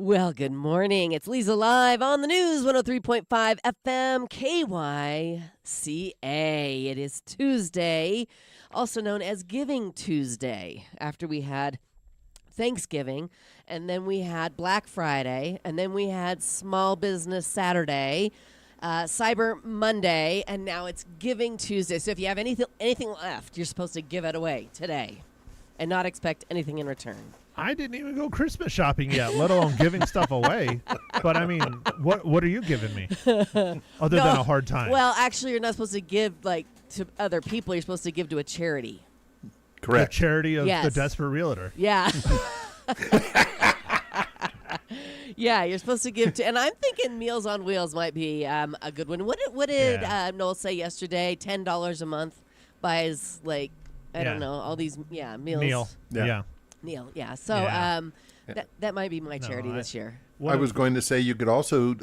Well, good morning. It's Leza live on the news, 103.5 FM KYCA. It is Tuesday, also known as Giving Tuesday, after we had Thanksgiving, and then we had Black Friday, and then we had Small Business Saturday, Cyber Monday, and now it's Giving Tuesday. So if you have anything left, you're supposed to give it away today and not expect anything in return. I didn't even go Christmas shopping yet, let alone giving stuff away. But I mean, what are you giving me other than a hard time? Well, actually, you're not supposed to give to other people. You're supposed to give to a charity. Correct. The charity of Yes. the Desperate Realtor. Yeah. Yeah, you're supposed to give to, and I'm thinking Meals on Wheels might be a good one. What did Noel say yesterday? $10 a month buys I don't know, all these meals. Neil. Yeah. Neil, yeah. So that might be my charity this year. I was going to say you could also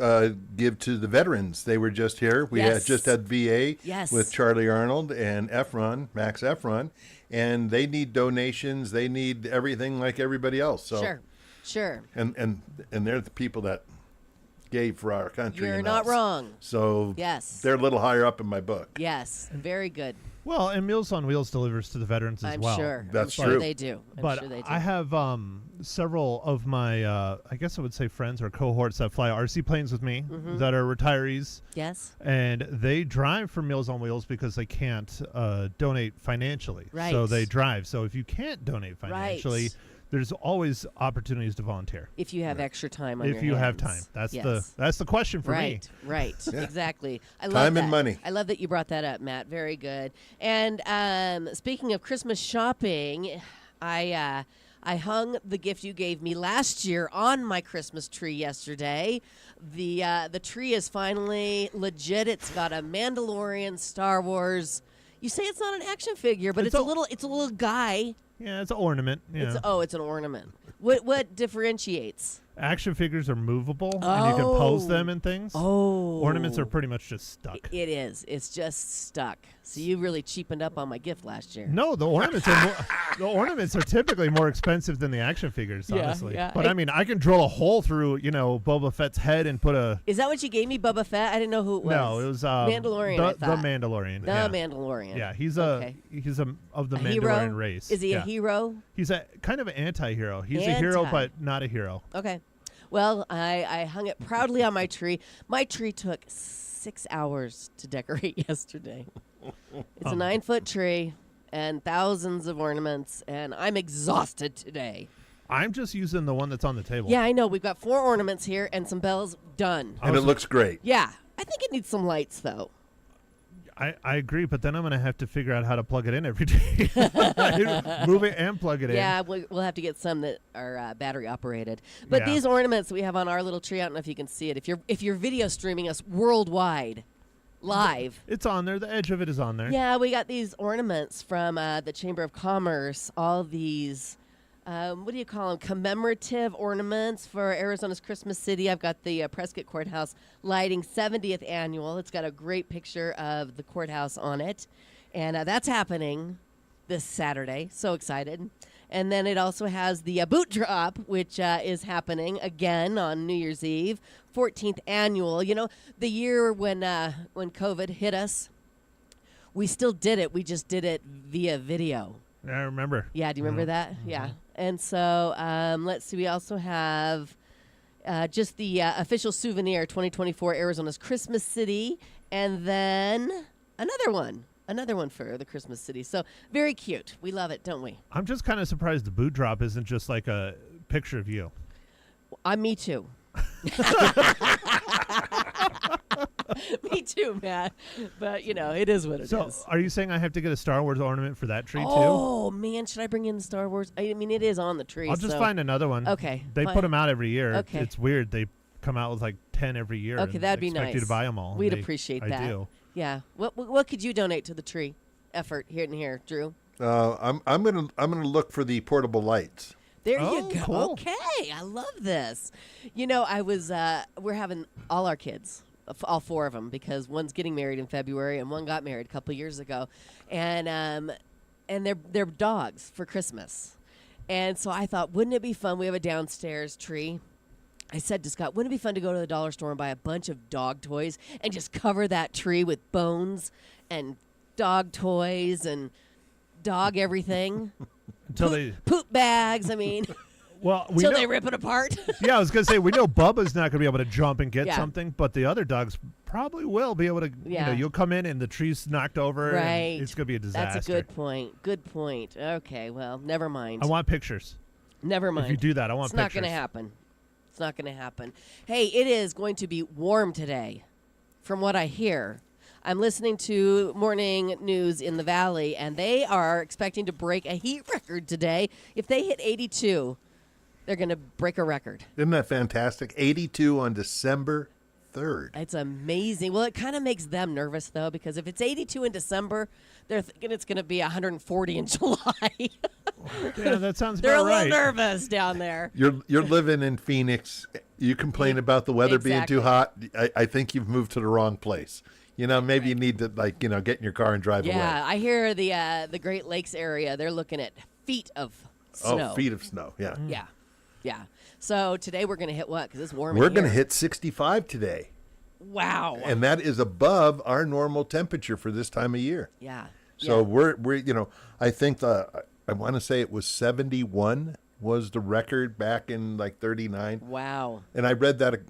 give to the veterans. They were just here. We had just had VA with Charlie Arnold and Max Efron, and they need donations. They need everything like everybody else. So Sure. And they're the people that gave for our country. You're and not us. wrong. So they're a little higher up in my book. Yes, very good. Well, and Meals on Wheels delivers to the veterans as well. That's I'm sure true. they do. But I have several of my, I guess I would say friends or cohorts that fly RC planes with me that are retirees. Yes. And they drive for Meals on Wheels because they can't donate financially. Right. So they drive. So if you can't donate financially, there's always opportunities to volunteer. If you have extra time on your If you have hands. time. That's the question for me. Right. Exactly. I love Time that. and money. I love that you brought that up, Matt. Very good. And speaking of Christmas shopping, I hung the gift you gave me last year on my Christmas tree yesterday. The tree is finally legit. It's got a Mandalorian, Star Wars. You say it's not an action figure, but it's a little guy. Yeah, it's an ornament. Yeah. It's an ornament. What differentiates? Action figures are movable, and you can pose them and things. Oh. Ornaments are pretty much just stuck. It is. It's just stuck. So you really cheapened up on my gift last year. No, the ornaments are typically more expensive than the action figures, honestly. Yeah. But I mean, I can drill a hole through, Boba Fett's head and put a. Is that what you gave me, Boba Fett? I didn't know who it was. No, it was Mandalorian. The Mandalorian. The Mandalorian. Yeah, he's of the Mandalorian hero? race. Is he a hero? He's a kind of an anti-hero. He's a hero, but not a hero. Okay. Well, I hung it proudly on my tree. My tree took 6 hours to decorate yesterday. It's a 9-foot tree and thousands of ornaments, and I'm exhausted today. I'm just using the one that's on the table. Yeah, I know. We've got 4 ornaments here and some bells done. And it looks great. Yeah. I think it needs some lights, though. I agree, but then I'm going to have to figure out how to plug it in every day. Move it and plug it in. Yeah, we'll have to get some that are battery operated. But these ornaments we have on our little tree, I don't know if you can see it. If you're video streaming us worldwide, live. It's on there. The edge of it is on there. Yeah, we got these ornaments from the Chamber of Commerce, all these, what do you call them, commemorative ornaments for Arizona's Christmas City. I've got the Prescott Courthouse lighting 70th annual. It's got a great picture of the courthouse on it. And that's happening this Saturday. So excited. And then it also has the boot drop, which is happening again on New Year's Eve, 14th annual. You know, the year when COVID hit us, we still did it. We just did it via video. I remember. Yeah, do you remember that? Mm-hmm. Yeah. And so let's see. We also have just the official souvenir 2024 Arizona's Christmas City, and then another one for the Christmas City. So very cute. We love it, don't we? I'm just kind of surprised the boot drop isn't just like a picture of you. Me too. Me too, Matt. But, it is what it is. So are you saying I have to get a Star Wars ornament for that tree, too? Oh, man. Should I bring in the Star Wars? I mean, it is on the tree. I'll just find another one. Okay. They put them out every year. Okay. It's weird. They come out with like 10 every year. Okay, that'd be nice. Expect you to buy them all. We'd appreciate that. I do. Yeah. What could you donate to the tree effort here, Drew? I'm gonna look for the portable lights. There you go. Cool. Okay, I love this. I was we're having all our kids, all 4 of them, because one's getting married in February and one got married a couple of years ago, and they're dogs for Christmas, and so I thought, wouldn't it be fun? We have a downstairs tree. I said to Scott, wouldn't it be fun to go to the dollar store and buy a bunch of dog toys and just cover that tree with bones and dog toys and dog everything? Until they poop bags, I mean. Well, until they rip it apart. Yeah, I was going to say, we know Bubba's not going to be able to jump and get Yeah. something, but the other dogs probably will be able to. Yeah. You'll come in and the tree's knocked over. Right. And it's going to be a disaster. That's a good point. Good point. Okay, well, never mind. I want pictures. Never mind. If you do that, I want it's pictures. It's not going to happen. It's not going to happen. Hey, it is going to be warm today, from what I hear. I'm listening to morning news in the valley, and they are expecting to break a heat record today. If they hit 82, they're going to break a record. Isn't that fantastic? 82 on December 3rd. It's amazing. Well, it kind of makes them nervous, though, because if it's 82 in December, they're thinking it's going to be 140 in July. Yeah, that sounds They're about a right. little nervous down there. You're living in Phoenix. You complain about the weather being too hot. I think you've moved to the wrong place. Maybe you need to get in your car and drive away. Yeah, I hear the Great Lakes area. They're looking at feet of snow. Oh, feet of snow. Yeah. Yeah. So today we're going to hit what? Because it's warm. We're going to hit 65 today. Wow. And that is above our normal temperature for this time of year. Yeah. So we're I think I want to say it was 71 was the record back in like 39. Wow. And I read that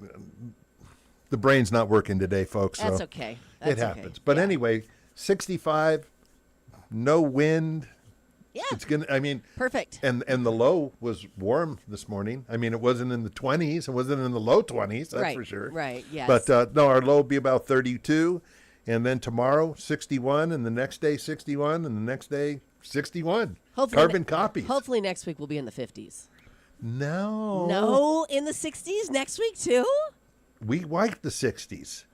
the brain's not working today, folks. That's so okay. It happens. But anyway, 65, no wind. Yeah. It's going to, I mean. Perfect. And the low was warm this morning. I mean, it wasn't in the 20s. It wasn't in the low 20s, that's for sure. Right, yes. But no, our low will be about 32. And then tomorrow, 61. And the next day, 61. And the next day, 61. Hopefully Carbon copies. Hopefully next week we'll be in the 50s. No. No? In the 60s next week, too? We like the 60s.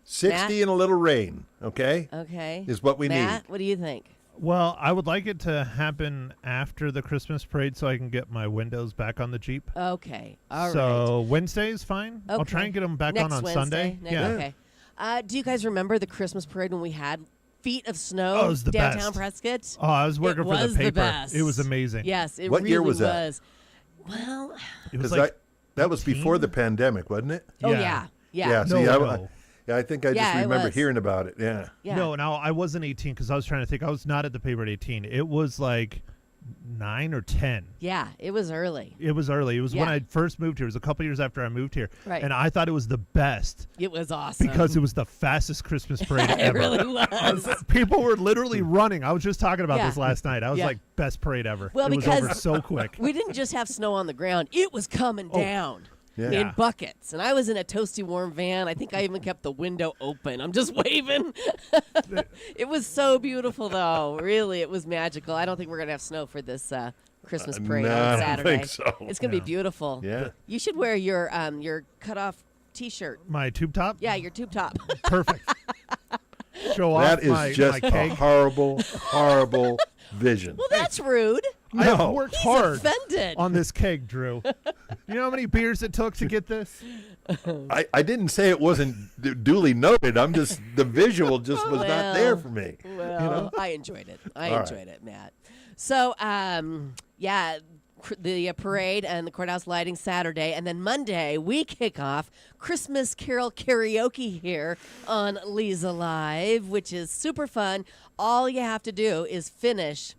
60 Matt? and a little rain, okay? Okay. Is what we Matt, need. what do you think? Well, I would like it to happen after the Christmas parade so I can get my windows back on the Jeep. Okay. All right. So Wednesday is fine. I'll try and get them back Next on Wednesday. Sunday. Yeah. Okay. Do you guys remember the Christmas parade when we had feet of snow Oh, it was the downtown best. Prescott? Oh, I was working for the was the paper. best. It was amazing. Yes, it What really year was that? Well, It was Because like that was 18? before the pandemic, wasn't it? oh yeah. Yeah. No, See, no. I think I Yeah, just it remember was. hearing about it. Yeah. Yeah. No, I wasn't 18 because I was trying to think. I was not at the paper at 18. It was like 9 or 10. Yeah, it was early. It was early. It was when Yeah. I first moved here. It was a couple years after I moved here. Right. And I thought it was the best It was awesome. because it was the fastest Christmas parade it ever. really was. People were literally running. I was just talking about Yeah. this last night. I was Yeah. like, best parade ever. Well, it was because over so quick. We didn't just have snow on the ground. It was coming down. Yeah. In buckets. And I was in a toasty warm van. I think I even kept the window open. I'm just waving. It was so beautiful, though. Really, it was magical. I don't think we're going to have snow for this Christmas parade no, on I don't Saturday. think so. It's going to be beautiful. Yeah. You should wear your cut-off T-shirt. My tube top? Yeah, your tube top. Perfect. Show That off is my just a keg. horrible, horrible vision. Well, that's rude. I have No. worked He's hard offended. on this keg, Drew. You know how many beers it took to get this? I didn't say it wasn't duly noted. I'm just, the visual just was not there for me. Well, I enjoyed it. I All right. enjoyed it, Matt. So, yeah, the parade and the courthouse lighting Saturday, and then Monday we kick off Christmas Carol karaoke here on Leza Live, which is super fun. All you have to do is finish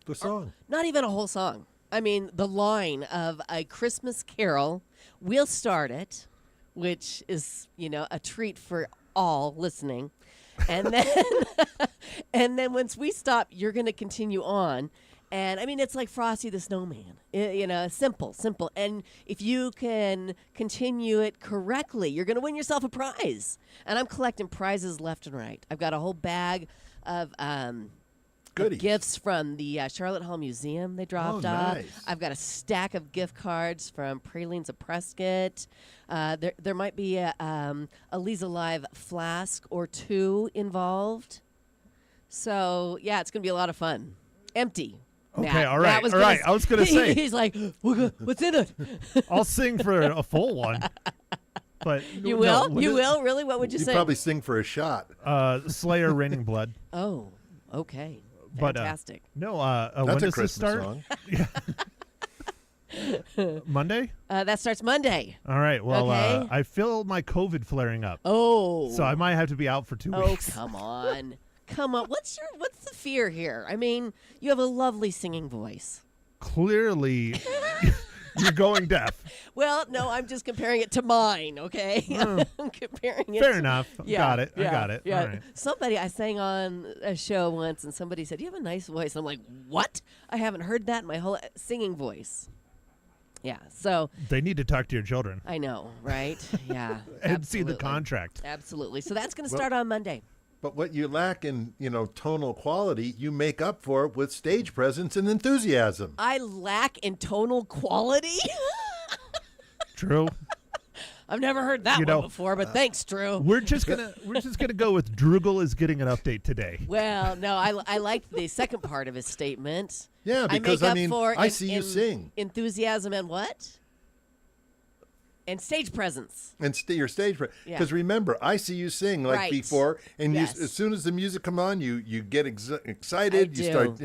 The song. not even a whole song. I mean, the line of a Christmas Carol. We'll start it, which is, a treat for all listening. And then and then once we stop, you're going to continue on. And I mean, it's like Frosty the Snowman, simple. And if you can continue it correctly, you're going to win yourself a prize. And I'm collecting prizes left and right. I've got a whole bag of Goodies. gifts from the Charlotte Hall Museum they dropped off. Nice. I've got a stack of gift cards from Pralines of Prescott. There might be a Leza Live flask or two involved. So, yeah, it's going to be a lot of fun. Empty. Okay, Matt. all right, Matt was all gonna right. I was gonna say. He's like, what's in it? I'll sing for a full one. But You no, will? You will? Really? What would you You say? probably sing for a shot. Slayer, Raining Blood. Oh, okay. But, Fantastic. No, That's when a does this Christmas start? song. Monday? That starts Monday. All right. Well, Okay. I feel my COVID flaring up. Oh. So I might have to be out for 2 weeks. Come on. Come on. What's the fear here? I mean, you have a lovely singing voice. Clearly, you're going deaf. Well, no, I'm just comparing it to mine, okay? Oh. I'm comparing it Fair to, enough. Yeah, Got it. yeah, I got it. Yeah. All right. Somebody, I sang on a show once, and somebody said, "You have a nice voice." I'm like, "What? I haven't heard that in my whole singing voice." Yeah, so They need to talk to your children I know, right? Yeah, and see the absolutely. contract. Absolutely. So that's going to start on Monday. But what you lack in, tonal quality, you make up for with stage presence and enthusiasm. I lack in tonal quality. True. I've never heard that one before, but thanks, Drew. We're just gonna go with Drugel is getting an update today. Well, no, I liked the second part of his statement. Yeah, because I make up for I see you sing. Enthusiasm and what? And stage presence. And your stage presence. Because remember, I see you sing like before, and Yes. as soon as the music come on, you get excited. You start,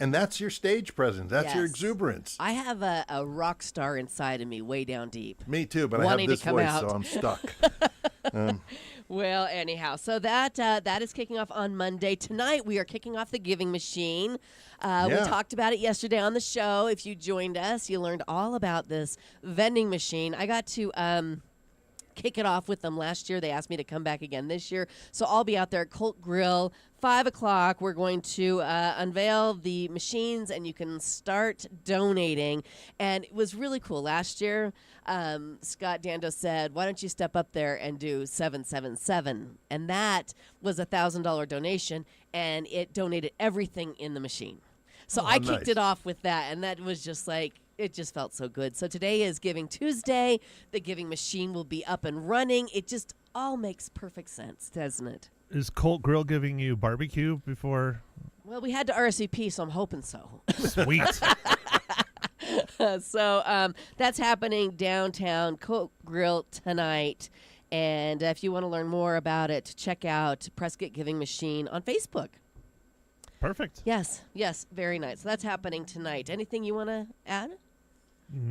and that's your stage presence. That's your Yes. exuberance. I have a rock star inside of me, way down deep. Me too, but wanting I have this to come voice, out. so I'm stuck. Well, anyhow, so that is kicking off on Monday. Tonight, we are kicking off the Giving Machine. We talked about it yesterday on the show. If you joined us, you learned all about this vending machine. I got to kick it off with them last year. They asked me to come back again this year. So I'll be out there at Colt Grill, 5 o'clock. We're going to unveil the machines, and you can start donating. And it was really cool. Last year, Scott Dando said, why don't you step up there and do 777? And that was a $1,000 donation, and it donated everything in the machine. So I kicked it off with that, and that was just like, it just felt so good. So today is Giving Tuesday. The Giving Machine will be up and running. It just all makes perfect sense, doesn't it? Is Colt Grill giving you barbecue before? Well, we had to RSVP, so I'm hoping so. Sweet. So that's happening downtown Colt Grill tonight. And if you want to learn more about it, check out Prescott Giving Machine on Facebook. Perfect. Yes, very nice. So that's happening tonight. Anything you want to add?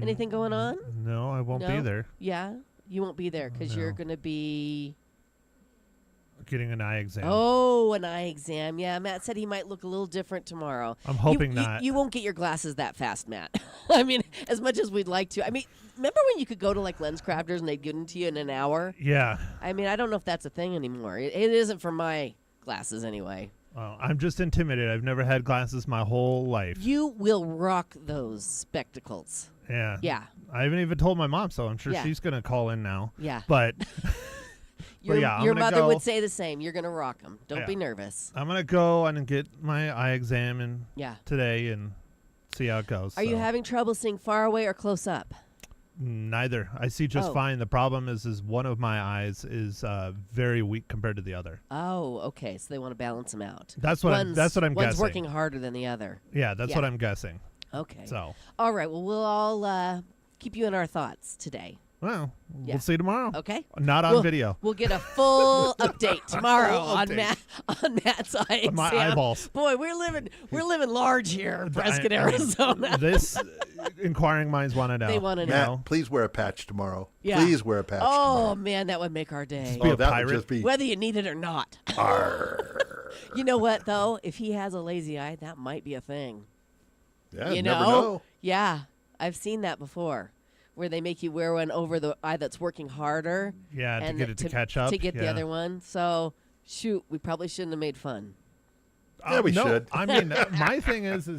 Anything going on? No, I won't be there. Yeah, you won't be there because you're No. going to be... Getting an eye exam. Oh, an eye exam. Yeah, Matt said he might look a little different tomorrow. I'm hoping not. You won't get your glasses that fast, Matt. I mean, as much as we'd like to. I mean, remember when you could go to like lens crafters and they'd give them to you in an hour? Yeah. I mean, I don't know if that's a thing anymore. It isn't for my glasses anyway. Well, I'm just intimidated. I've never had glasses my whole life. You will rock those spectacles. Yeah. Yeah. I haven't even told my mom, so I'm sure Yeah. she's going to call in now. Yeah. But Your, yeah, I'm your gonna mother go. would say the same. You're going to rock them. Don't Yeah. be nervous. I'm going to go and get my eye exam Yeah. today and see how it goes. Are you so. having trouble seeing far away or close up? Neither. I see just Oh. fine. The problem is one of my eyes is very weak compared to the other. Oh, okay. So they want to balance them out. That's what I'm One's guessing. working harder than the other. Yeah, that's Yeah. what I'm guessing. Okay. So, All right. Well, we'll all keep you in our thoughts today. well, Yeah. we'll see tomorrow. Okay. Not on video. We'll get a full update tomorrow Full on update. Matt's eye exam. My eyeballs. Boy, we're living large here in Prescott, Arizona. This inquiring minds want to know. They want to know. Matt, please wear a patch tomorrow. Yeah. Please wear a patch Oh tomorrow. man, that would make our day. Be a that pirate. would just be Whether you need it or not. You know what though? If he has a lazy eye, that might be a thing. Yeah, You never know. Yeah, I've seen that before, where they make you wear one over the eye that's working harder. Yeah, to and get it to catch up. To get the Yeah. other one. So, shoot, we probably shouldn't have made fun. Yeah, we no, should. I mean, my thing is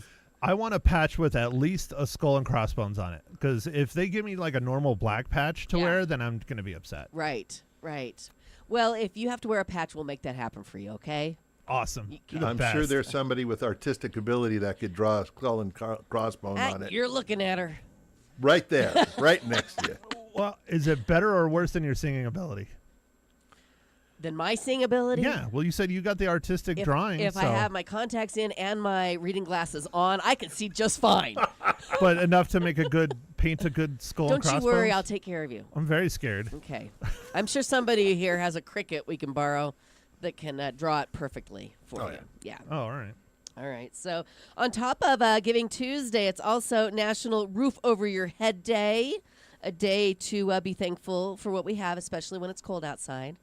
I want a patch with at least a skull and crossbones on it. Because if they give me like a normal black patch to Yeah. wear, then I'm going to be upset. Right. Well, if you have to wear a patch, we'll make that happen for you, okay? Awesome. You're the I'm best. sure there's somebody with artistic ability that could draw a skull and crossbone on it. You're looking at her. Right there, right next to you. Well, is it better or worse than your singing ability? Than my sing ability? Yeah. Well, you said you got the artistic drawing. If so. I have my contacts in and my reading glasses on, I can see just fine. But enough to paint a good skull and Don't you crossbones? worry, I'll take care of you. I'm very scared. Okay. I'm sure somebody here has a Cricut we can borrow that can draw it perfectly for Oh, you. Yeah. Oh, all right. All right. So on top of Giving Tuesday, it's also National Roof Over Your Head Day, a day to be thankful for what we have, especially when it's cold outside.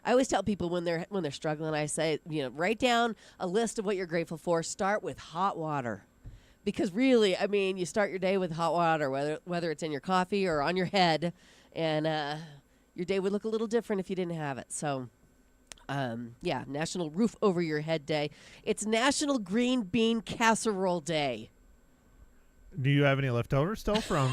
I always tell people when they're struggling, I say, write down a list of what you're grateful for. Start with hot water. Because really, I mean, you start your day with hot water, whether it's in your coffee or on your head, and your day would look a little different if you didn't have it. So, National Roof Over Your Head Day. It's National Green Bean Casserole Day. Do you have any leftovers still from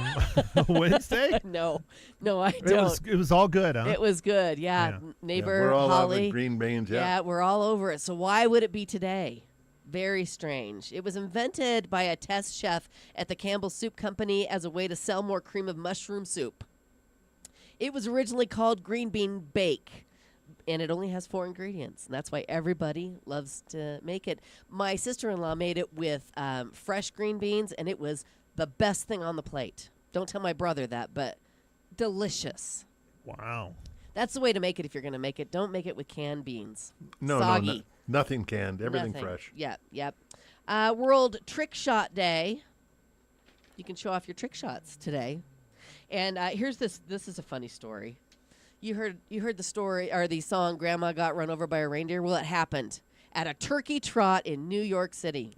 Wednesday? No, I don't. It was all good, huh? It was good, yeah. Neighbor we're all Holly. out with green beans, Yeah, we're all over it. So why would it be today? Very strange. It was invented by a test chef at the Campbell Soup Company as a way to sell more cream of mushroom soup. It was originally called green bean bake, and it only has 4 ingredients. And that's why everybody loves to make it. My sister-in-law made it with fresh green beans, and it was the best thing on the plate. Don't tell my brother that, but delicious. Wow. That's the way to make it if you're going to make it. Don't make it with canned beans. No, Soggy. Nothing canned. Everything Nothing. fresh. Yep. World Trick Shot Day. You can show off your trick shots today. And here's this. This is a funny story. You heard the story or the song "Grandma Got Run Over by a Reindeer." Well, it happened at a turkey trot in New York City.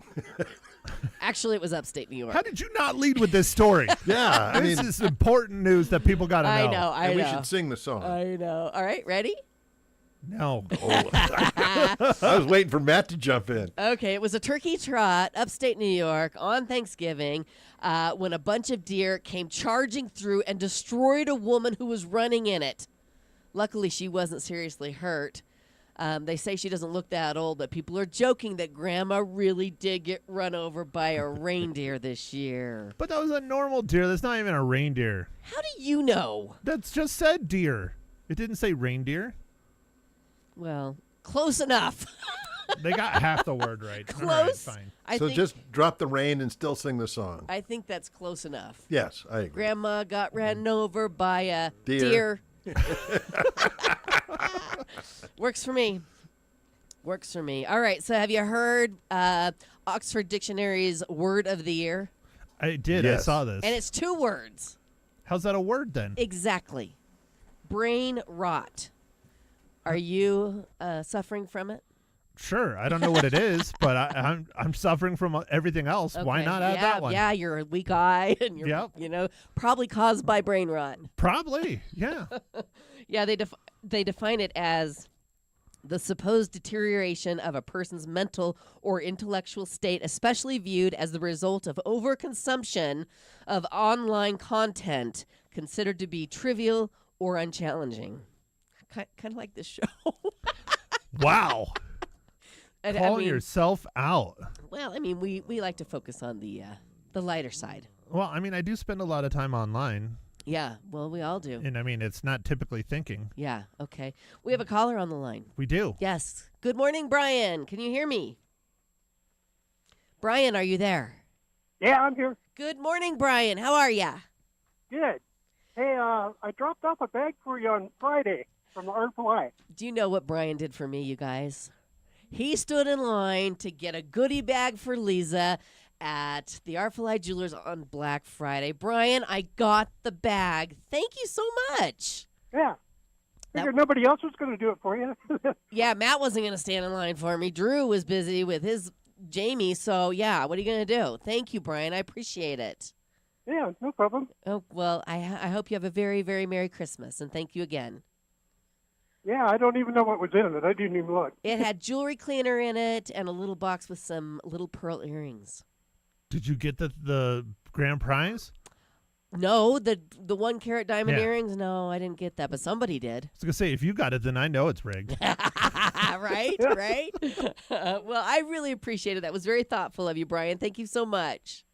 Actually, it was upstate New York. How did you not lead with this story? Yeah, This is important news that people got to know. I know. and we should sing the song. I know. All right, ready? No. I was waiting for Matt to jump in. Okay, it was a turkey trot upstate New York on Thanksgiving when a bunch of deer came charging through and destroyed a woman who was running in it. Luckily, she wasn't seriously hurt. They say she doesn't look that old, but people are joking that Grandma really did get run over by a reindeer this year. But that was a normal deer. That's not even a reindeer. How do you know? That's just said deer. It didn't say reindeer. Well, close enough. They got half the word right. Close. All right, fine. I So think, just drop the rain and still sing the song. I think that's close enough. Yes, I agree. Grandma got ran over by a Deer. Works for me. Works for me. All right. So have you heard Oxford Dictionary's word of the year? I did. Yes. I saw this. And it's 2 words. How's that a word then? Exactly. Brain rot. Are you suffering from it? Sure. I don't know what it is, but I'm suffering from everything else. Okay. Why not add that one? Yeah, you're a weak eye, and you're, probably caused by brain rot. Probably. Yeah. Yeah, they define it as the supposed deterioration of a person's mental or intellectual state, especially viewed as the result of overconsumption of online content considered to be trivial or unchallenging. Kind of like this show. Wow. And, Calling yourself out. Well, I mean, we like to focus on the lighter side. Well, I mean, I do spend a lot of time online. Yeah, well, we all do. And I mean, it's not typically thinking. Yeah, okay. We have a caller on the line. We do. Yes. Good morning, Brian. Can you hear me? Brian, are you there? Yeah, I'm here. Good morning, Brian. How are ya? Good. Hey, I dropped off a bag for you on Friday from the Artful Eye. Do you know what Brian did for me, you guys? He stood in line to get a goodie bag for Leza at the Artful Eye Jewelers on Black Friday. Brian, I got the bag. Thank you so much. Yeah. Figured nobody else was going to do it for you. Yeah, Matt wasn't going to stand in line for me. Drew was busy with his Jamie, so yeah, what are you going to do? Thank you, Brian. I appreciate it. Yeah, no problem. Oh, well, I hope you have a very, very Merry Christmas, and thank you again. Yeah, I don't even know what was in it. I didn't even look. It had jewelry cleaner in it and a little box with some little pearl earrings. Did you get the grand prize? No, the 1 carat diamond Yeah. earrings. No, I didn't get that, but somebody did. I was gonna say, if you got it, then I know it's rigged. Right. Well, I really appreciate it. That was very thoughtful of you, Brian. Thank you so much.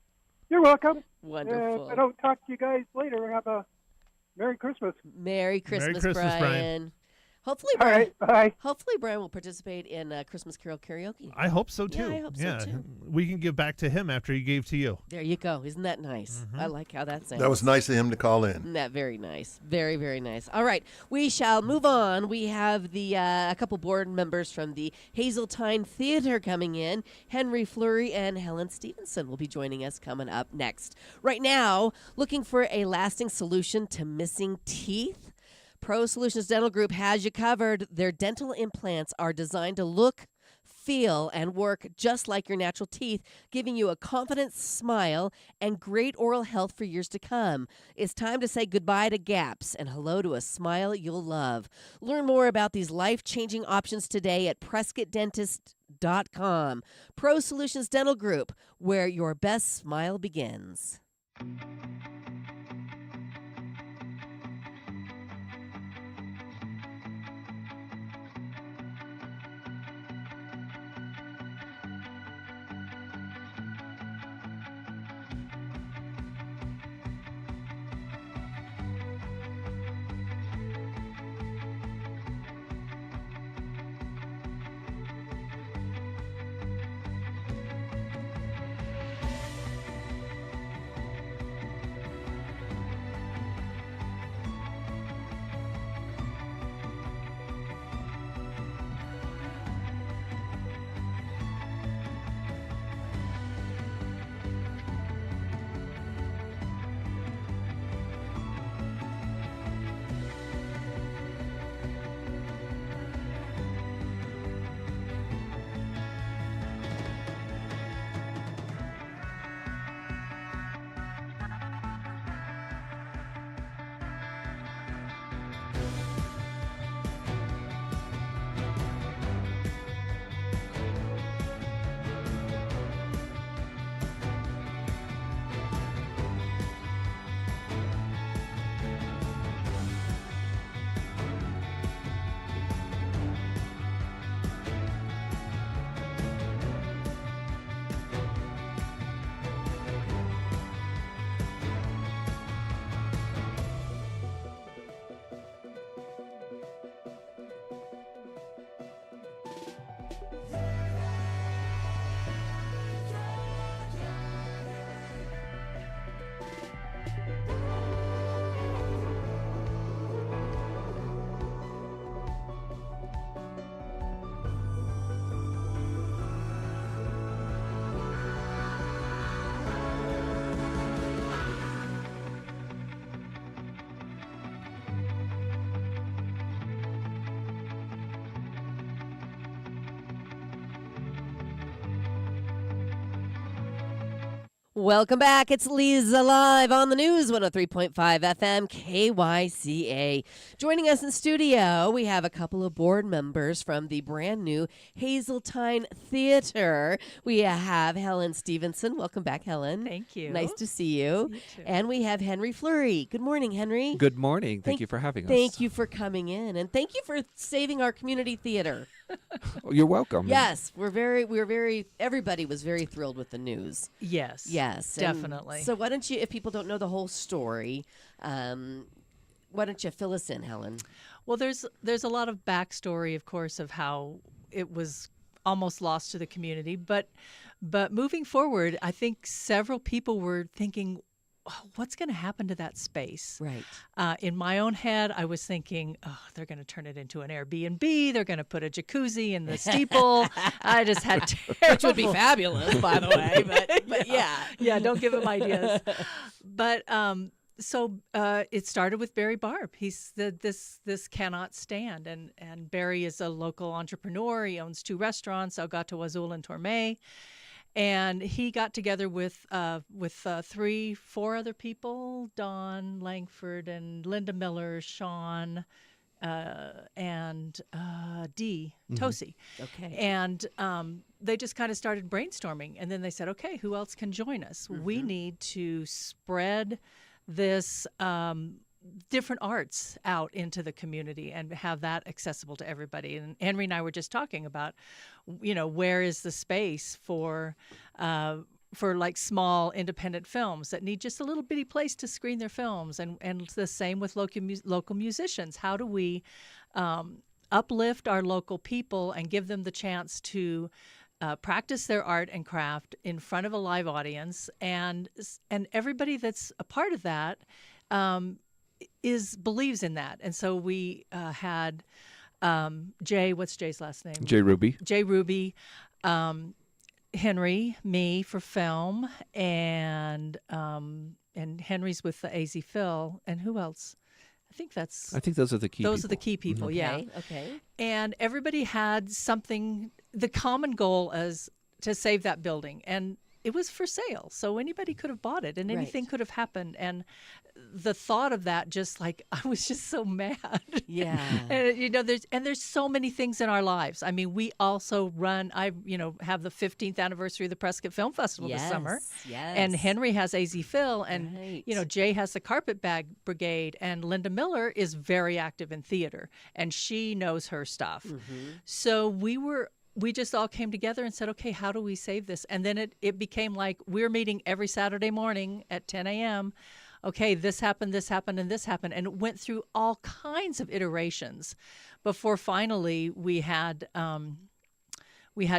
You're welcome. Wonderful. If I don't talk to you guys later, have a Merry Christmas. Merry Christmas, Christmas, Brian. Brian. Hopefully, All Brian. right, bye. Hopefully, Brian will participate in Christmas Carol karaoke. I hope so too. Yeah, I hope so, too. We can give back to him after he gave to you. There you go. Isn't that nice? I like how that sounds. That was nice of him to call in. Isn't that very nice? Very, very nice. All right, we shall move on. We have the a couple board members from the Hazeltine Theater coming in. Henry Fleury and Helen Stevenson will be joining us coming up next. Right now, looking for a lasting solution to missing teeth? Pro Solutions Dental Group has you covered. Their dental implants are designed to look, feel, and work just like your natural teeth, giving you a confident smile and great oral health for years to come. It's time to say goodbye to gaps and hello to a smile you'll love. Learn more about these life-changing options today at PrescottDentist.com. Pro Solutions Dental Group, where your best smile begins. Welcome back. It's Leza live on the news, 103.5 FM, KYCA. Joining us in studio, we have a couple of board members from the brand new Hazeltine Theater. We have Helen Stevenson. Welcome back, Helen. Thank you. Nice to see you. You too. And we have Henry Fleury. Good morning, Henry. Good morning. Thank you for having us. Thank you for coming in, and thank you for saving our community theater. Oh, you're welcome. Yes, everybody was very thrilled with the news. Yes. Yes. and Definitely. So why don't you, if people don't know the whole story, why don't you fill us in, Helen? Well, there's a lot of backstory, of course, of how it was almost lost to the community. But moving forward, I think several people were thinking, what's going to happen to that space? Right. In my own head, I was thinking, they're going to turn it into an Airbnb. They're going to put a jacuzzi in the steeple. I just had terrible... Which would be fabulous, by the way. But yeah. Yeah, don't give him ideas. But so it started with Barry Barb. He said this cannot stand. And Barry is a local entrepreneur. He owns 2 restaurants, El Gato Azul and Torme. And he got together with 4 other people, Don Langford and Linda Miller, Sean, and Dee Tosi. Okay. And they just kind of started brainstorming. And then they said, okay, who else can join us? Mm-hmm. We need to spread this different arts out into the community and have that accessible to everybody. And Henry and I were just talking about, where is the space for like small independent films that need just a little bitty place to screen their films, and the same with local musicians. How do we uplift our local people and give them the chance to practice their art and craft in front of a live audience, and everybody that's a part of that believes in that. And so we had Jay. What's Jay's last name? Jay Ruby. Jay Ruby. Henry, me for film, and Henry's with the AZ Phil, and who else? I think those are the key. Those are the key people. Yeah. Okay. And everybody had something. The common goal is to save that building, and it was for sale, so anybody could have bought it, and anything could have happened. And the thought of that, just like, I was just so mad. Yeah. And there's so many things in our lives. I mean, we also have the 15th anniversary of the Prescott Film Festival this summer. Yes. And Henry has AZ Phil, and Jay has the Carpetbag Brigade, and Linda Miller is very active in theater, and she knows her stuff. Mm-hmm. So we just all came together and said, okay, how do we save this? And then it became like, we're meeting every Saturday morning at 10 a.m. Okay, this happened, and this happened. And it went through all kinds of iterations before finally we had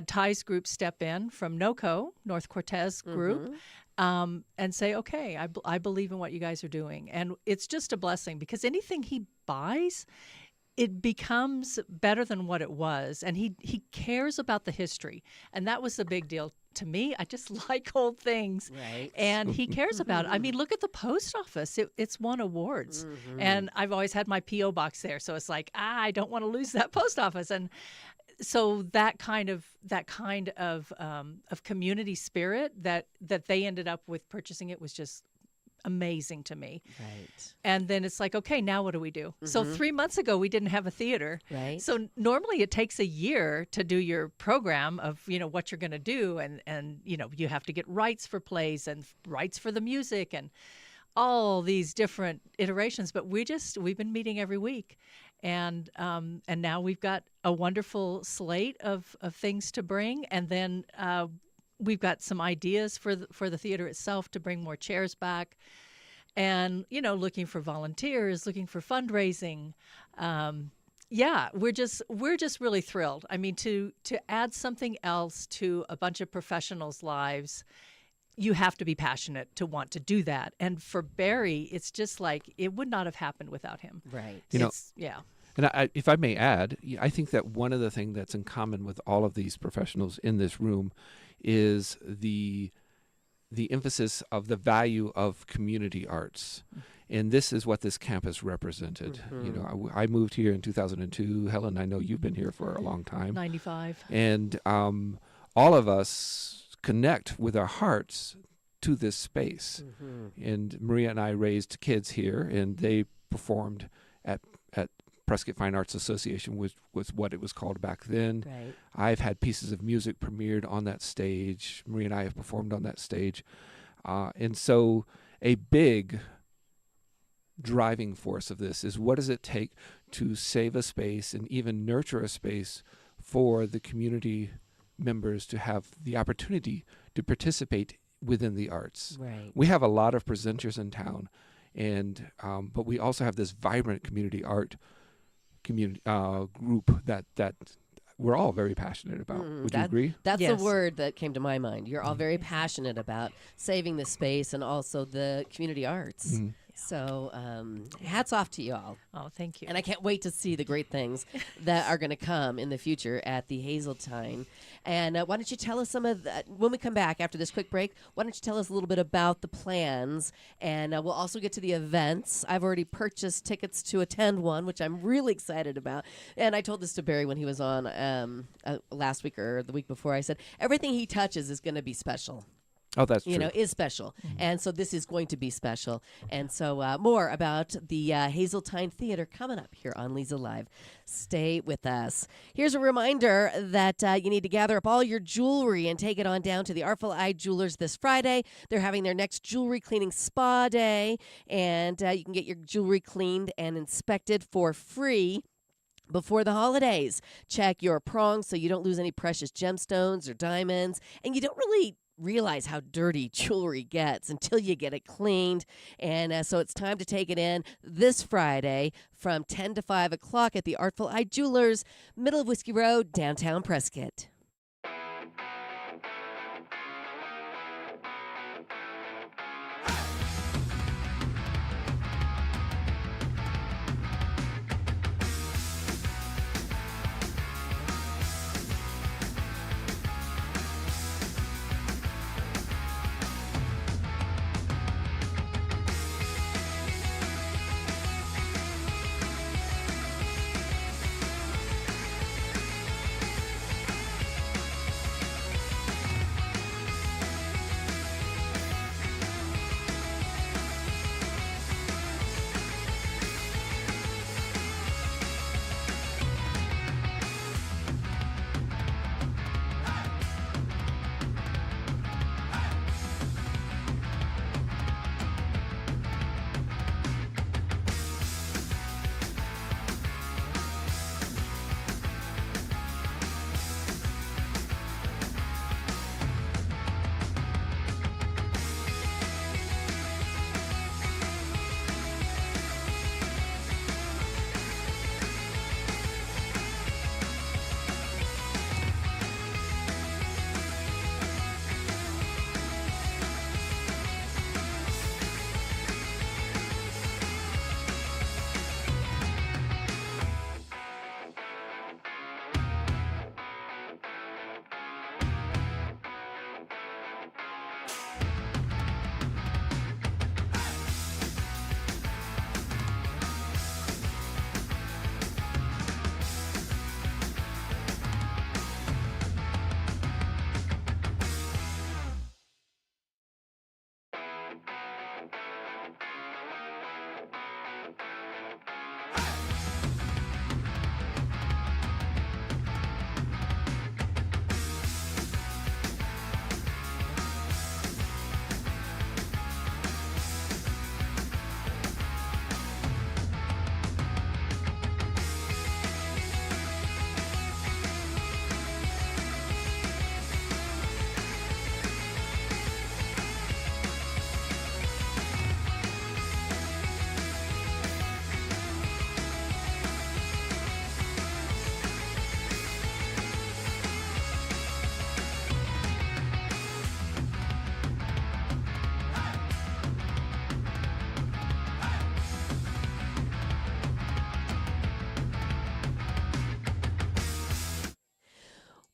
Ty's group step in from NOCO, North Cortez group, and say, okay, I believe in what you guys are doing. And it's just a blessing, because anything he buys, it becomes better than what it was. And he cares about the history. And that was the big deal to me. I just like old things. Right. And he cares about it. I mean, look at the post office. It's won awards. Mm-hmm. And I've always had my P.O. box there. So it's like, I don't want to lose that post office. And so that kind of community spirit that they ended up with purchasing it was just amazing to me. Right. And then it's like, okay, now what do we do? Mm-hmm. So 3 months ago, we didn't have a theater. Right. So normally it takes a year to do your program of, what you're going to do. And you have to get rights for plays and rights for the music and all these different iterations. But we've been meeting every week. And now we've got a wonderful slate of things to bring. And then we've got some ideas for the theater itself to bring more chairs back, and looking for volunteers, looking for fundraising. We're just really thrilled. I mean, to add something else to a bunch of professionals' lives, you have to be passionate to want to do that. And for Barry, it's just like it would not have happened without him. Right. And if I may add, I think that one of the things that's in common with all of these professionals in this room is the emphasis of the value of community arts. And this is what this campus represented. Mm-hmm. I moved here in 2002. Helen, I know you've been here for a long time. 95. And all of us connect with our hearts to this space. Mm-hmm. And Maria and I raised kids here, and they performed at Prescott Fine Arts Association was what it was called back then. Right. I've had pieces of music premiered on that stage. Maria and I have performed on that stage. And so a big driving force of this is, what does it take to save a space and even nurture a space for the community members to have the opportunity to participate within the arts. Right. We have a lot of presenters in town, and but we also have this vibrant community art group that we're all very passionate about. Would you agree? That's Yes. the word that came to my mind. You're all very passionate about saving the space and also the community arts. Mm-hmm. So hats off to you all. Oh, thank you. And I can't wait to see the great things that are going to come in the future at the Hazeltine. And why don't you tell us some of that when we come back after this quick break? Why don't you tell us a little bit about the plans? And we'll also get to the events. I've already purchased tickets to attend one, which I'm really excited about. And I told this to Barry when he was on last week or the week before. I said, everything he touches is going to be special. Oh, that's true. Is special. Mm-hmm. And so this is going to be special. And so more about the Hazeltine Theater coming up here on Leza Live. Stay with us. Here's a reminder that you need to gather up all your jewelry and take it on down to the Artful Eye Jewelers this Friday. They're having their next jewelry cleaning spa day, and you can get your jewelry cleaned and inspected for free before the holidays. Check your prongs so you don't lose any precious gemstones or diamonds, and you don't really realize how dirty jewelry gets until you get it cleaned. And so it's time to take it in this Friday from 10 to 5 o'clock at the Artful Eye Jewelers, middle of Whiskey Road, downtown Prescott.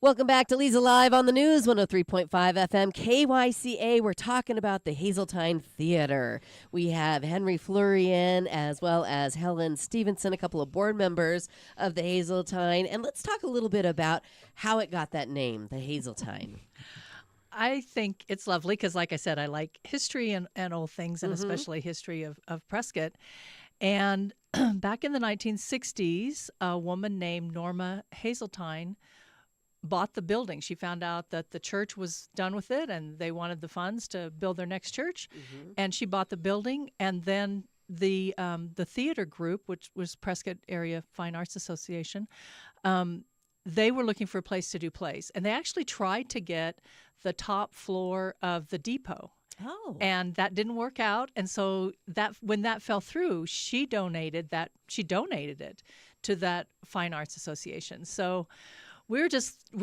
Welcome back to Leza Live on the News, 103.5 FM, KYCA. We're talking about the Hazeltine Theater. We have Henry Fleury in, as well as Helen Stevenson, a couple of board members of the Hazeltine. And let's talk a little bit about how it got that name, the Hazeltine. I think it's lovely because, like I said, I like history and old things, and especially history of Prescott. And back in the 1960s, a woman named Norma Hazeltine bought the building. She found out that the church was done with it and they wanted the funds to build their next church. And she bought the building, and then the theater group, which was Prescott Area Fine Arts Association, they were looking for a place to do plays. And they actually tried to get the top floor of the depot. Oh. And that didn't work out. And so that when that fell through, she donated it to that Fine Arts Association. So we're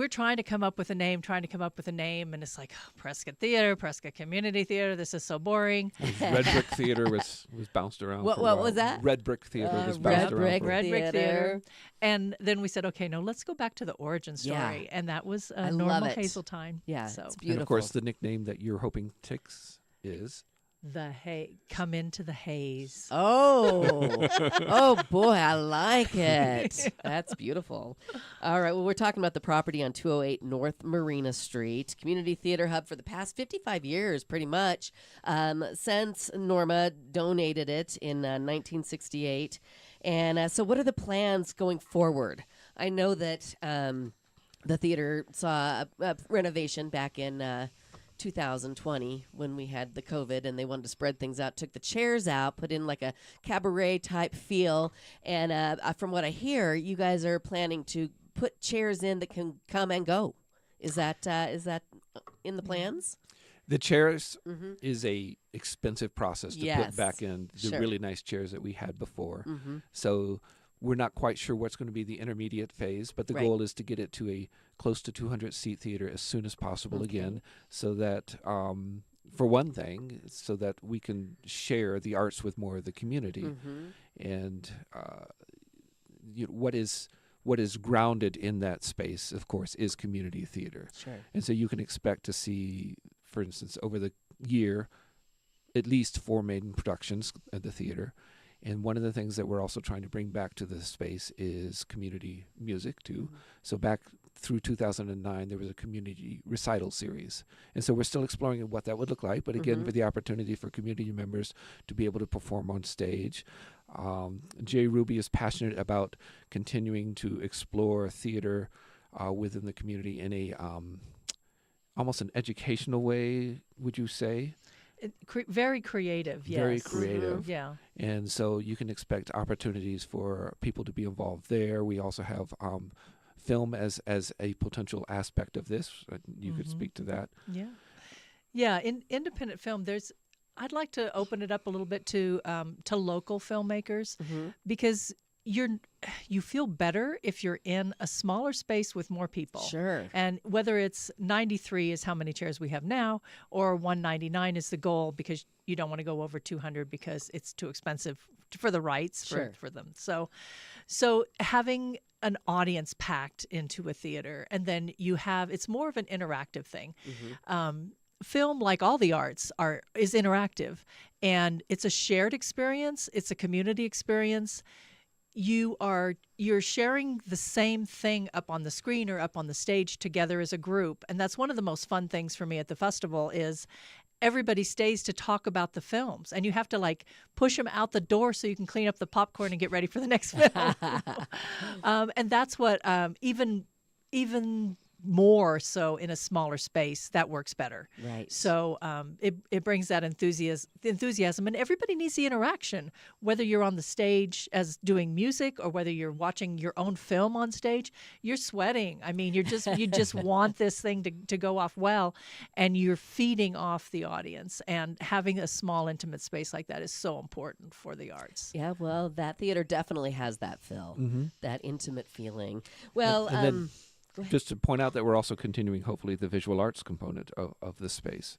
trying to come up with a name, and it's like, oh, Prescott Theater, Prescott Community Theater. This is so boring. Red Brick Theater was bounced around. What was that? Red Brick Theater was bounced around. Red Brick Theater. And then we said, okay, no, let's go back to the origin story. Yeah. And that was I Norma love it. Hazeltine. Yeah, so. it's beautiful. And of course, the nickname that you're hoping ticks is Come into the haze. Oh, oh boy, I like it. That's beautiful. All right, well, we're talking about the property on 208 North Marina Street, community theater hub for the past 55 years, pretty much, since Norma donated it in 1968. And so what are the plans going forward? I know that the theater saw a renovation back in 2020 when we had the COVID and they wanted to spread things out, took the chairs out, put in like a cabaret type feel. And from what I hear, you guys are planning to put chairs in that can come and go. Is that in the plans? The chairs is a expensive process to Yes. put back in the Sure. really nice chairs that we had before. Mm-hmm. So we're not quite sure what's going to be the intermediate phase, but the Right. goal is to get it to a close to 200 seat theater as soon as possible Okay. again, so that for one thing, so that we can share the arts with more of the community. Mm-hmm. And what is grounded in that space, of course, is community theater. Sure. And so you can expect to see, for instance, over the year, at least 4 maiden productions at the theater. And one of the things that we're also trying to bring back to the space is community music, too. Mm-hmm. So back through 2009, there was a community recital series. And so we're still exploring what that would look like, but again, Mhm. for the opportunity for community members to be able to perform on stage. Jay Ruby is passionate about continuing to explore theater within the community in a almost an educational way, would you say? Very creative, yes. Very creative. Yeah. And so you can expect opportunities for people to be involved there. We also have film as a potential aspect of this. You could speak to that. Yeah. Yeah, in independent film, I'd like to open it up a little bit to local filmmakers, Mm-hmm. because you feel better if you're in a smaller space with more people. Sure. And whether it's 93 is how many chairs we have now, or 199 is the goal, because you don't want to go over 200 because it's too expensive for the rights Sure. for them. So having an audience packed into a theater, and then it's more of an interactive thing. Mm-hmm. Film, like all the arts, is interactive, and it's a shared experience. It's a community experience. You're sharing the same thing up on the screen or up on the stage together as a group, and that's one of the most fun things for me at the festival is everybody stays to talk about the films, and you have to push them out the door so you can clean up the popcorn and get ready for the next film. And that's what even more so in a smaller space, that works better. Right. So it brings that enthusiasm, and everybody needs the interaction, whether you're on the stage as doing music or whether you're watching your own film on stage. You're sweating. I mean, you just want this thing to go off well, and you're feeding off the audience. And having a small, intimate space like that is so important for the arts. Yeah, well, that theater definitely has that feel, that intimate feeling. Well, And then go ahead. just to point out that we're also continuing, hopefully, the visual arts component of the space.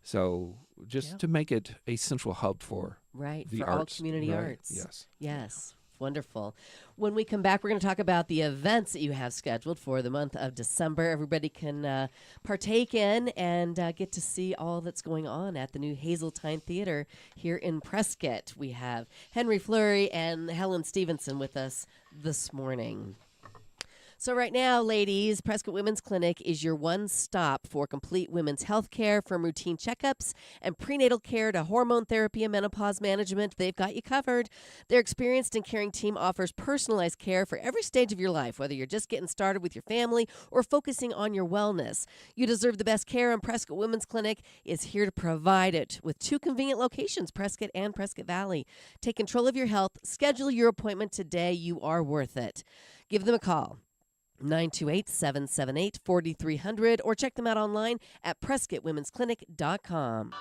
So just to make it a central hub for Right, the for arts. all community Right, arts. Yes. Yes, wonderful. When we come back, we're going to talk about the events that you have scheduled for the month of December. Everybody can partake in and get to see all that's going on at the new Hazeltine Theater here in Prescott. We have Henry Fleury and Helen Stevenson with us this morning. So right now, ladies, Prescott Women's Clinic is your one stop for complete women's health care, from routine checkups and prenatal care to hormone therapy and menopause management. They've got you covered. Their experienced and caring team offers personalized care for every stage of your life, whether you're just getting started with your family or focusing on your wellness. You deserve the best care, and Prescott Women's Clinic is here to provide it with 2 convenient locations, Prescott and Prescott Valley. Take control of your health. Schedule your appointment today. You are worth it. Give them a call. 928-778-4300, or check them out online at PrescottWomen'sClinic.com.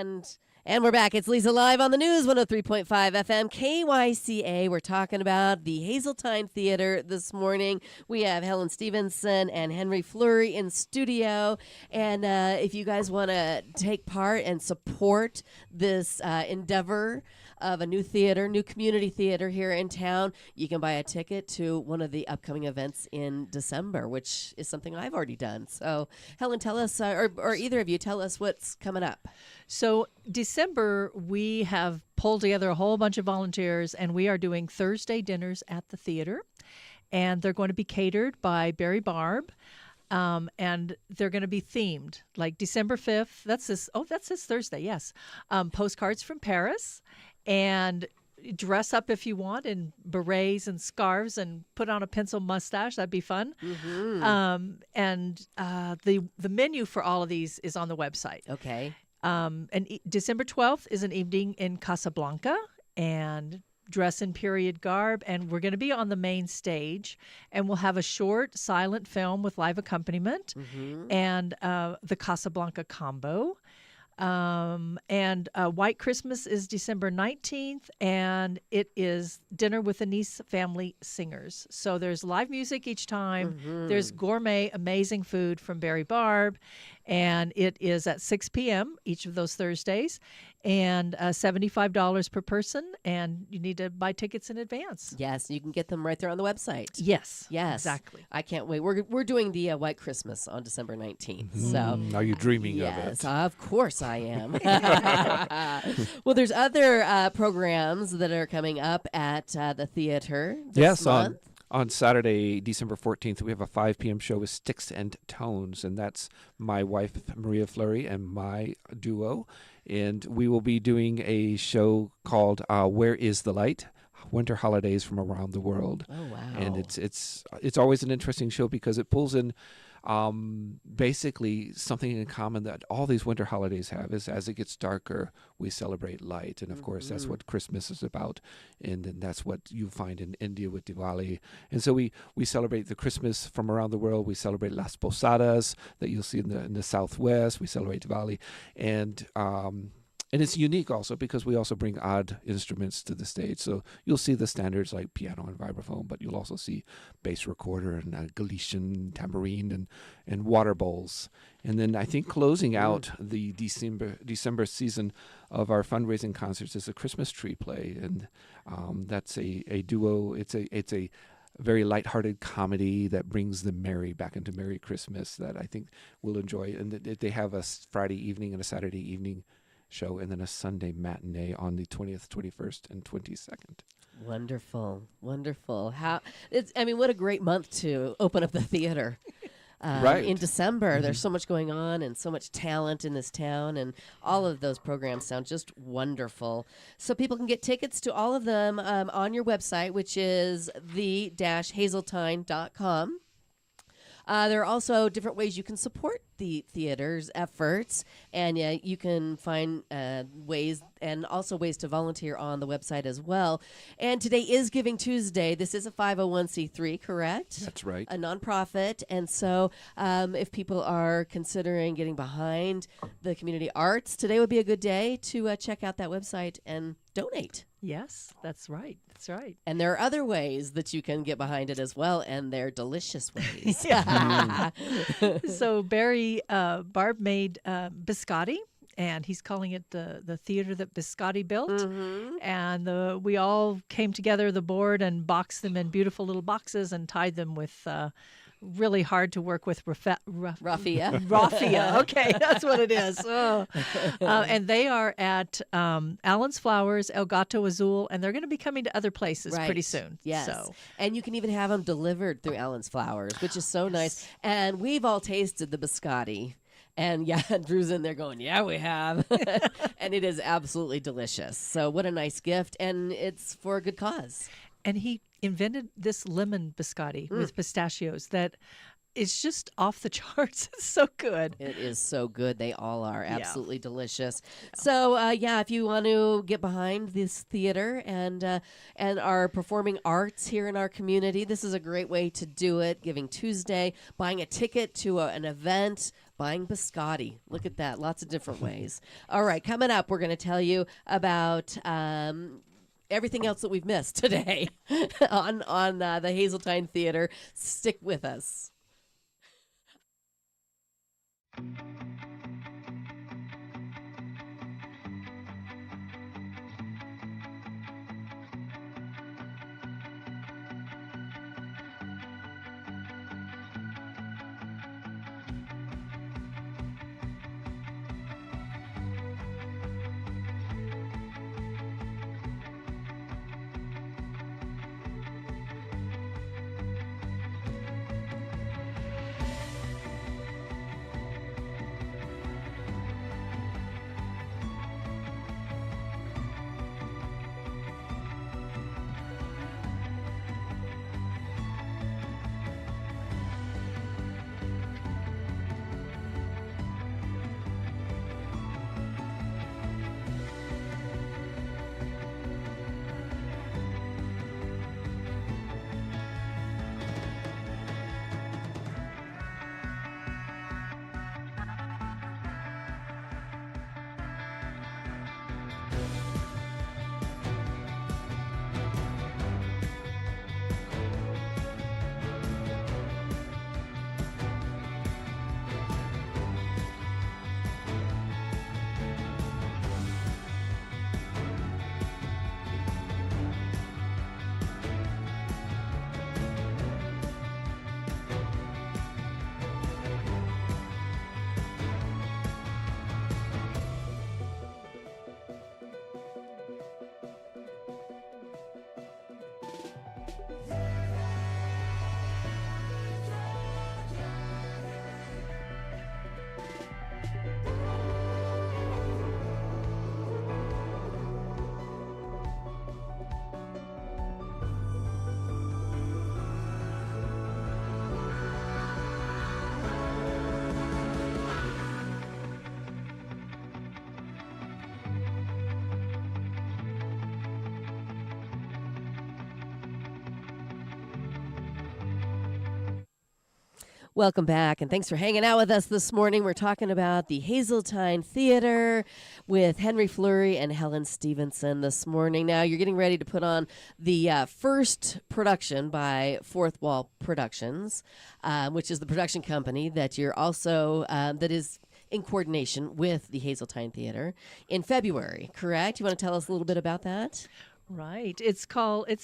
And we're back. It's Leza Live on the News, 103.5 FM, KYCA. We're talking about the Hazeltine Theater this morning. We have Helen Stevenson and Henry Fleury in studio. And if you guys want to take part and support this endeavor of a new theater, new community theater here in town, you can buy a ticket to one of the upcoming events in December, which is something I've already done. So, Helen, tell us, or either of you, tell us what's coming up. So December, we have pulled together a whole bunch of volunteers, and we are doing Thursday dinners at the theater. And they're going to be catered by Barry Barb. And they're going to be themed, like December 5th. That's this Thursday, yes. Postcards from Paris. And dress up if you want in berets and scarves and put on a pencil mustache. That'd be fun. Mm-hmm. The menu for all of these is on the website. Okay. December 12th is an evening in Casablanca, and dress in period garb, and we're going to be on the main stage, and we'll have a short silent film with live accompaniment, and the Casablanca combo. White Christmas is December 19th, and it is dinner with the Nice family singers. So there's live music each time. There's gourmet, amazing food from Barry Barb, and it is at 6 p.m. each of those Thursdays, and $75 per person, and you need to buy tickets in advance. Yes, you can get them right there on the website. Yes, exactly. I can't wait. We're doing the White Christmas on December 19th. So are you dreaming of it? Yes, of course I am. Well, there's other programs that are coming up at the theater this month. On Saturday, December 14th, we have a 5 p.m. show with Sticks and Tones, and that's my wife, Maria Fleury, and my duo. And we will be doing a show called Where is the Light? Winter Holidays from Around the World. Oh, wow. And it's always an interesting show because it pulls in basically something in common that all these winter holidays have is as it gets darker, we celebrate light. And of course, that's what Christmas is about. And that's what you find in India with Diwali. And so we celebrate the Christmas from around the world. We celebrate Las Posadas that you'll see in the Southwest. We celebrate Diwali. And it's unique also because we also bring odd instruments to the stage. So you'll see the standards like piano and vibraphone, but you'll also see bass recorder and Galician tambourine and water bowls. And then I think closing out the December season of our fundraising concerts is a Christmas tree play. And that's a duo. It's a very lighthearted comedy that brings the merry back into Merry Christmas that I think we'll enjoy. And they have a Friday evening and a Saturday evening show, and then a Sunday matinee on the 20th, 21st, and 22nd. Wonderful. What a great month to open up the theater. Right. In December, there's so much going on and so much talent in this town, and all of those programs sound just wonderful. So people can get tickets to all of them on your website, which is the-hazeltine.com. There are also different ways you can support the theater's efforts, and you can find ways to volunteer on the website as well. And today is Giving Tuesday. This is a 501c3, correct? That's right. A nonprofit. And so if people are considering getting behind the community arts, today would be a good day to check out that website and donate. Yes, that's right. That's right. And there are other ways that you can get behind it as well, and they're delicious ways. So Barry Barb made biscotti, and he's calling it the theater that biscotti built. And we all came together, the board, and boxed them in beautiful little boxes and tied them with really hard to work with raffia. Raffia. Okay, that's what it is. Oh. And they are at Allen's Flowers, El Gato Azul, and they're going to be coming to other places pretty soon. Yes. So. And you can even have them delivered through Allen's Flowers, which is so nice. And we've all tasted the biscotti. And Drew's in there going, yeah, we have. And it is absolutely delicious. So what a nice gift. And it's for a good cause. And he invented this lemon biscotti with pistachios that it's just off the charts. It's so good. It is so good. They all are absolutely delicious. So, if you want to get behind this theater and our performing arts here in our community, this is a great way to do it. Giving Tuesday, buying a ticket to an event, buying biscotti. Look at that. Lots of different ways. All right, coming up, we're going to tell you about everything else that we've missed today on the Hazeltine Theater. Stick with us. Welcome back, and thanks for hanging out with us this morning. We're talking about the Hazeltine Theater with Henry Fleury and Helen Stevenson this morning. Now, you're getting ready to put on the first production by Fourth Wall Productions, which is the production company that you're also, that is in coordination with the Hazeltine Theater in February, correct? You want to tell us a little bit about that? Right. It's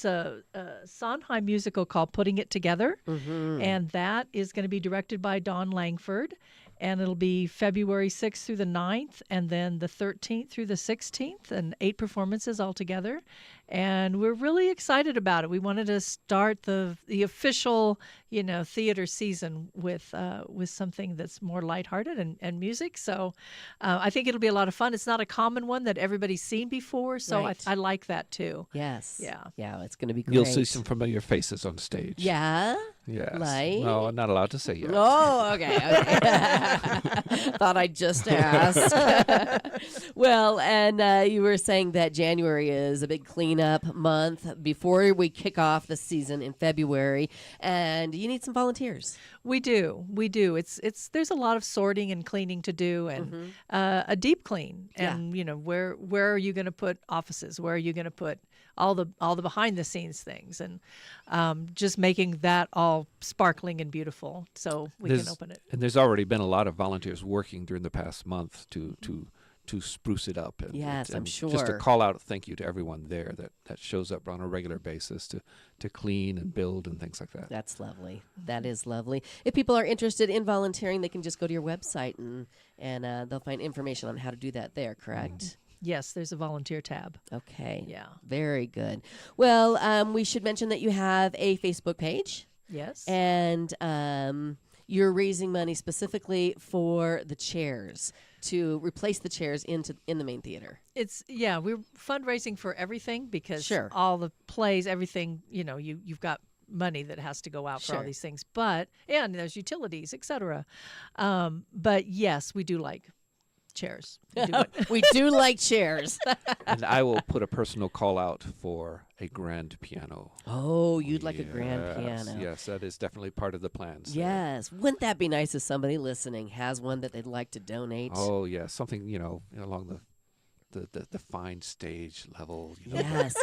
a Sondheim musical called Putting It Together. Mm-hmm. And that is going to be directed by Don Langford. And it'll be February 6th through the 9th, and then the 13th through the 16th, and 8 performances altogether. And we're really excited about it. We wanted to start the official, theater season with something that's more lighthearted and music. So I think it'll be a lot of fun. It's not a common one that everybody's seen before, so Right. I like that too. Yes. Yeah. Yeah, it's going to be great. You'll see some familiar faces on stage. Yeah? Yes. Like? No, I'm not allowed to say yet. Oh, okay. Thought I'd just ask. Well, and you were saying that January is a big cleanup month before we kick off the season in February, and you need some volunteers. We do. It's there's a lot of sorting and cleaning to do, and a deep clean. And where are you going to put offices? Where are you going to put all the behind the scenes things, and just making that all sparkling and beautiful so we can open it. And there's already been a lot of volunteers working during the past month to spruce it up. And, Yes, I'm sure. Just a call out thank you to everyone there that shows up on a regular basis to clean and build and things like that. That's lovely. That is lovely. If people are interested in volunteering, they can just go to your website and they'll find information on how to do that there, correct? Yes, there's a volunteer tab. Okay. Yeah. Very good. Well, we should mention that you have a Facebook page. Yes. And you're raising money specifically for the chairs, to replace the chairs in the main theater. We're fundraising for everything because Sure. all the plays, everything, you've got money that has to go out for all Sure. these things. And there's utilities, etc. But yes, we do like chairs. We do it. We do like chairs. And I will put a personal call out for a grand piano. Oh, you'd like a grand piano. Yes, that is definitely part of the plans. there. Yes. Wouldn't that be nice if somebody listening has one that they'd like to donate? Oh, yeah, something, along the fine stage level. Yes.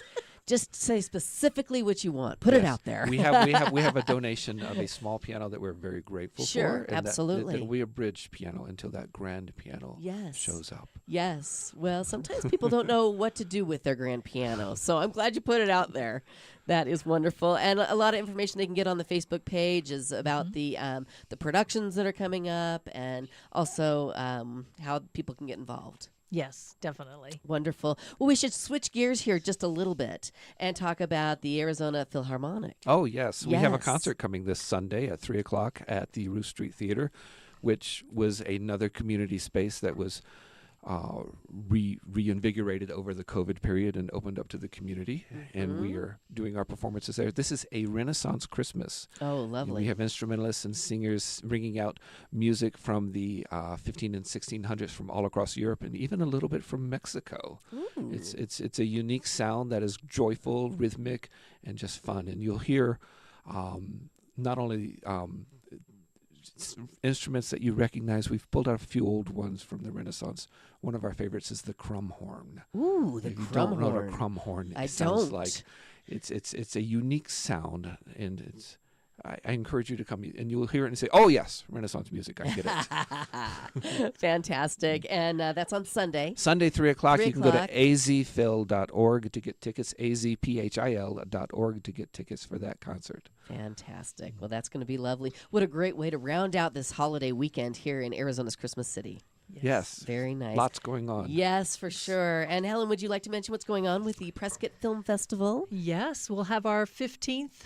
Just say specifically what you want. Put it Yes. out there. We have a donation of a small piano that we're very grateful Sure, for. And absolutely. That'll be a bridge piano until that grand piano Yes. shows up. Yes. Well, sometimes people don't know what to do with their grand piano. So I'm glad you put it out there. That is wonderful. And a lot of information they can get on the Facebook page is about the productions that are coming up, and also how people can get involved. Yes, definitely. Wonderful. Well, we should switch gears here just a little bit and talk about the Arizona Philharmonic. Oh, yes. We have a Yes. concert coming this Sunday at 3 o'clock at the Roof Street Theater, which was another community space that was reinvigorated over the COVID period and opened up to the community. And we are doing our performances there. This is a Renaissance Christmas. Oh, lovely. We have instrumentalists and singers bringing out music from the 15 and 1600s from all across Europe, and even a little bit from Mexico. It's a unique sound that is joyful, rhythmic, and just fun. And you'll hear not only instruments that you recognize. We've pulled out a few old ones from the Renaissance. One of our favorites is the crumb horn. Ooh, the If you crumb don't know horn. what a crumb horn I sounds don't. like. It's a unique sound, and I encourage you to come, and you will hear it and say, "Oh yes, Renaissance music, I get it." Fantastic. And that's on Sunday. Sunday, 3 o'clock. 3 You can go o'clock. to azphil.org to get tickets. azphil.org to get tickets for that concert. Fantastic. Well, that's going to be lovely. What a great way to round out this holiday weekend here in Arizona's Christmas City. Yes, Very nice. lots going on. Yes, for sure. And Helen, would you like to mention what's going on with the Prescott Film Festival? Yes, we'll have our 15th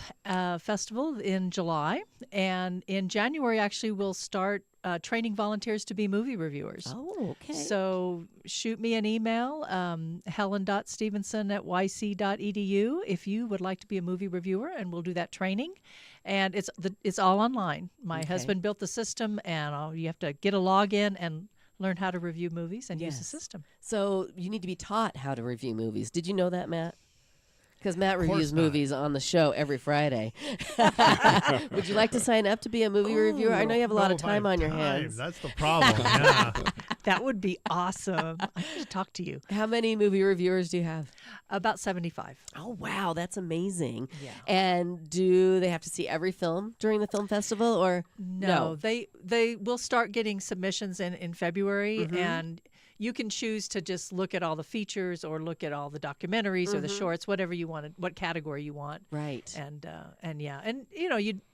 festival in July. And in January, actually, we'll start training volunteers to be movie reviewers. Oh, okay. So shoot me an email, helen.stevenson@yc.edu, if you would like to be a movie reviewer, and we'll do that training. And it's all online. My Okay. husband built the system, and you have to get a login and learn how to review movies and use the Yes. system. So you need to be taught how to review movies. Did you know that, Matt? Because Matt reviews not. movies on the show every Friday. Would you like to sign up to be a movie reviewer? I know you have a lot of No, my time on your time. hands. That's the problem. Yeah. That would be awesome. I should talk to you. How many movie reviewers do you have? About 75. Oh, wow. That's amazing. Yeah. And do they have to see every film during the film festival or No, they will start getting submissions in February, and you can choose to just look at all the features or look at all the documentaries or the shorts, whatever you want, what category you want. Right. And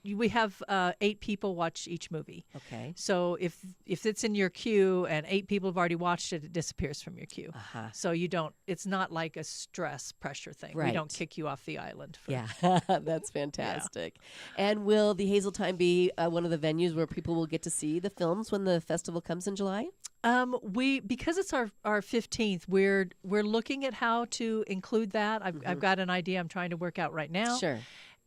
we have 8 people watch each movie. Okay. So if it's in your queue and 8 people have already watched it, it disappears from your queue. Uh-huh. So you don't. It's not like a stress pressure thing. We Right. don't kick you off the island. Yeah, that's fantastic. And will the Hazeltine be one of the venues where people will get to see the films when the festival comes in July? Because it's our 15th, we're looking at how to include that. I've got an idea I'm trying to work out right now. Sure.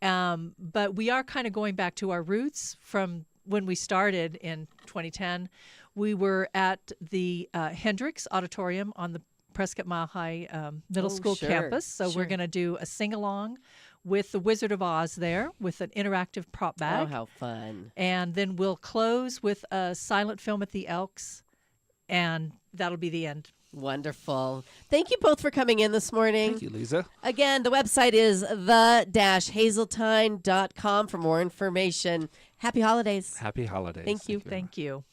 But we are kind of going back to our roots from when we started in 2010. We were at the Hendricks Auditorium on the Prescott Mile High Middle Oh, School sure, campus. So sure. we're going to do a sing-along with the Wizard of Oz there with an interactive prop Oh, bag. how fun. And then we'll close with a silent film at the Elks, and that'll be the end. Wonderful. Thank you both for coming in this morning. Thank you, Leza. Again, the website is the-hazeltine.com for more information. Happy holidays. Happy holidays. Thank you. Thank you.